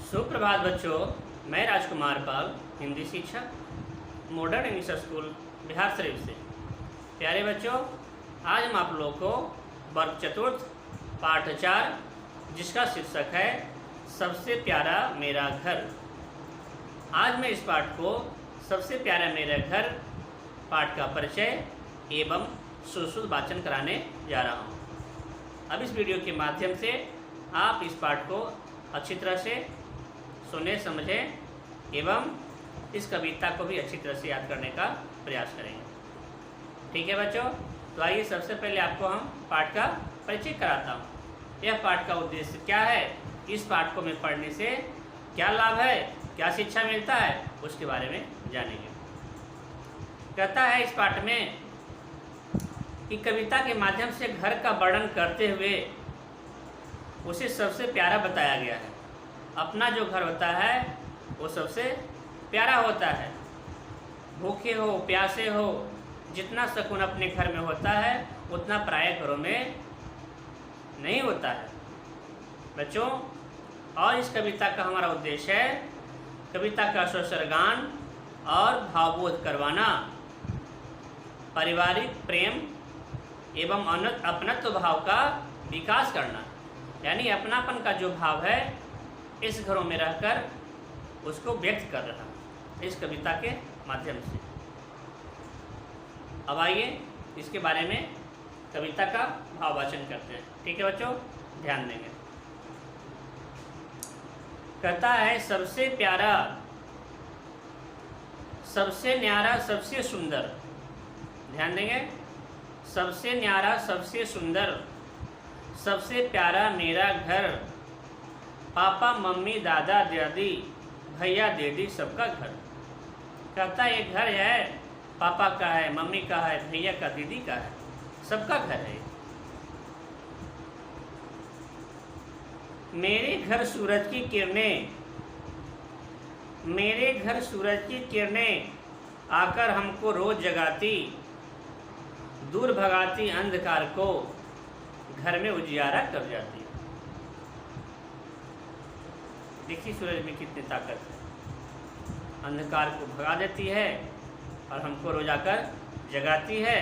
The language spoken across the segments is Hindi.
सुप्रभात बच्चों, मैं राजकुमार पाल, हिंदी शिक्षक, modern English school Bihar Sharif से। प्यारे बच्चों, आज हम आप लोगों को वर्ग चतुर्थ पाठ 4 जिसका शीर्षक है सबसे प्यारा मेरा घर। आज मैं इस पाठ को सबसे प्यारा मेरा घर पाठ का परिचय एवं सुश्रुत वाचन कराने जा रहा हूँ। अब इस वीडियो के माध्यम से आप इस पाठ को अच्छी तरह से सुने, समझें एवं इस कविता को भी अच्छी तरह से याद करने का प्रयास करेंगे। ठीक है बच्चों, तो आइए सबसे पहले आपको हम पाठ का परिचय कराता हूँ। यह पाठ का उद्देश्य क्या है, इस पाठ को में पढ़ने से क्या लाभ है, क्या शिक्षा मिलता है, उसके बारे में जानेंगे। कहता है इस पाठ में कि कविता के माध्यम से घर का वर्णन करते हुए उसे सबसे प्यारा बताया गया है। अपना जो घर होता है वो सबसे प्यारा होता है। भूखे हो, प्यासे हो, जितना सुकून अपने घर में होता है उतना पराये घरों में नहीं होता है बच्चों। और इस कविता का हमारा उद्देश्य है कविता का स्वसरगान और भावबोध करवाना, पारिवारिक प्रेम एवं अपनत्व भाव का विकास करना, यानी अपनापन का जो भाव है इस घरों में रहकर उसको व्यक्त कर रहा है इस कविता के माध्यम से। अब आइए इसके बारे में कविता का भाववाचन करते हैं। ठीक है बच्चों, ध्यान देंगे। कहता है सबसे प्यारा, सबसे न्यारा, सबसे सुंदर। ध्यान देंगे, सबसे न्यारा, सबसे सुंदर, सबसे प्यारा मेरा घर, पापा मम्मी दादा दादी भैया दीदी सबका घर। कहता है ये घर है, पापा का है, मम्मी का है, भैया का, दीदी का है, सबका घर है। मेरे घर सूरज की किरणें, मेरे घर सूरज की किरणें आकर हमको रोज जगाती, दूर भगाती अंधकार को घर में उजियारा कर जाती। देखिए सूरज में कितनी ताकत है, अंधकार को भगा देती है और हमको रोज आकर जगाती है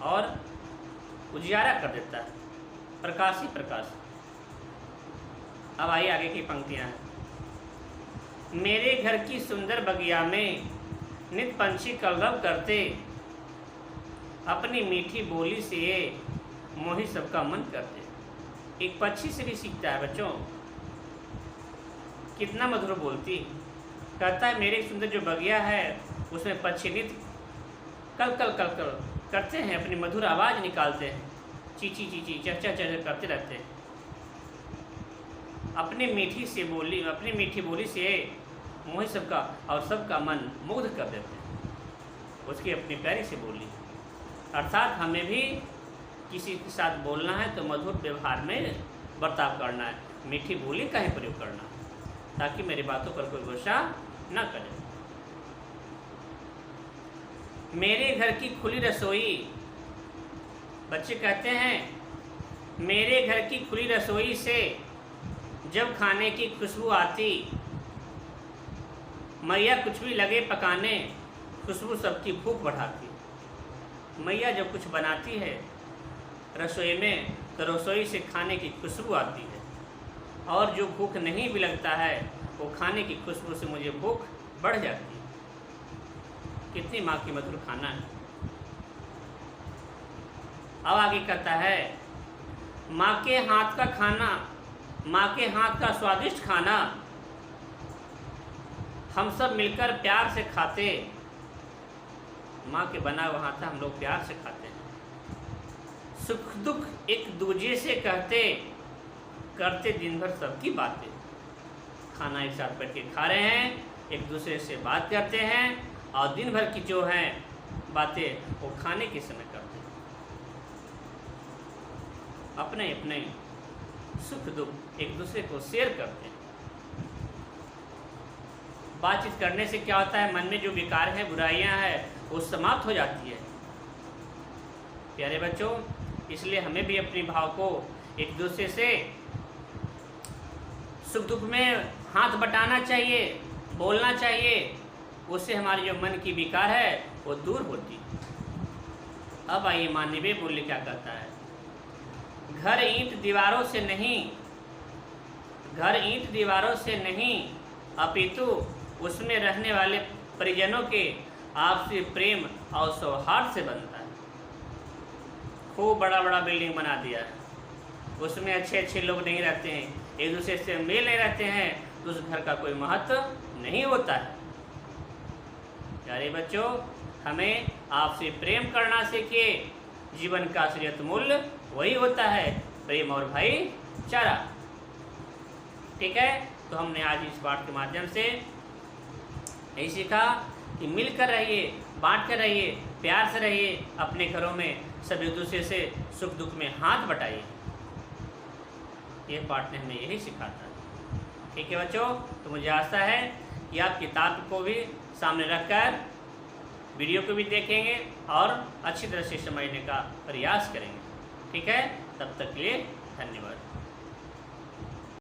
और उजियारा कर देता है, प्रकाश ही प्रकाश। अब आइए आगे की पंक्तियां हैं। मेरे घर की सुंदर बगिया में नित पंछी कलरव करते, अपनी मीठी बोली से मोही सबका मन करते। एक पक्षी से भी सीखता है बच्चों, कितना मधुर बोलती। कहता है मेरे सुंदर जो बगिया है उसमें पक्षी नित कल कल कल कल करते हैं, अपनी मधुर आवाज़ निकालते हैं, चीची चीची चर्चा चर्चा करते रहते हैं। अपनी मीठी बोली से मोही सबका और सबका मन मुग्ध कर देते हैं उसकी अपनी प्यारी से बोली। अर्थात हमें भी किसी के साथ बोलना है तो मधुर व्यवहार में बर्ताव करना है, मीठी बोली का ही प्रयोग करना है ताकि मेरी बातों पर कोई गुस्सा न करे। मेरे घर की खुली रसोई, बच्चे कहते हैं मेरे घर की खुली रसोई से जब खाने की खुशबू आती, मैया कुछ भी लगे पकाने, खुशबू सबकी भूख बढ़ाती। मैया जब कुछ बनाती है रसोई में तो रसोई से खाने की खुशबू आती है, और जो भूख नहीं भी लगता है वो खाने की खुशबू से मुझे भूख बढ़ जाती है। कितनी माँ की मधुर खाना है। अब आगे कहता है माँ के हाथ का खाना, माँ के हाथ का स्वादिष्ट खाना हम सब मिलकर प्यार से खाते। माँ के बना हुआ हाथ हम लोग प्यार से खाते हैं। सुख दुख एक दूजे से कहते, करते दिन भर सबकी बातें। खाना एक साथ बैठ के खा रहे हैं, एक दूसरे से बात करते हैं और दिन भर की जो हैं बातें वो खाने के समय करते हैं। अपने अपने सुख दुख एक दूसरे को शेयर करते हैं। बातचीत करने से क्या होता है, मन में जो विकार है, बुराइयां हैं, वो समाप्त हो जाती है। प्यारे बच्चों, इसलिए हमें भी अपने भाव को एक दूसरे से सुख दुख में हाथ बटाना चाहिए, बोलना चाहिए, उससे हमारी जो मन की विकार है वो दूर होती। अब आइए मानवीय मूल्य क्या कहता है। घर ईंट दीवारों से नहीं, घर ईंट दीवारों से नहीं, अपितु उसमें रहने वाले परिजनों के आपसी प्रेम और सौहार्द से बनता है। खूब बड़ा बड़ा बिल्डिंग बना दिया है, उसमें अच्छे अच्छे लोग नहीं रहते हैं, एक दूसरे से मेल नहीं रहते हैं, तो उस घर का कोई महत्व नहीं होता है। प्यारे बच्चों, हमें आपसे प्रेम करना सीखिए। जीवन का असलियत मूल्य वही होता है, प्रेम और भाईचारा। ठीक है, तो हमने आज इस पाठ के माध्यम से यही सीखा कि मिलकर रहिए, बांट कर रहिए, प्यार से रहिए, अपने घरों में सब एक दूसरे से सुख दुख में हाथ बटाइए। ये पाठ ने हमें यही सिखाता है। ठीक है बच्चों, तो मुझे आशा है कि आप किताब को भी सामने रखकर वीडियो को भी देखेंगे और अच्छी तरह से समझने का प्रयास करेंगे। ठीक है, तब तक के लिए धन्यवाद।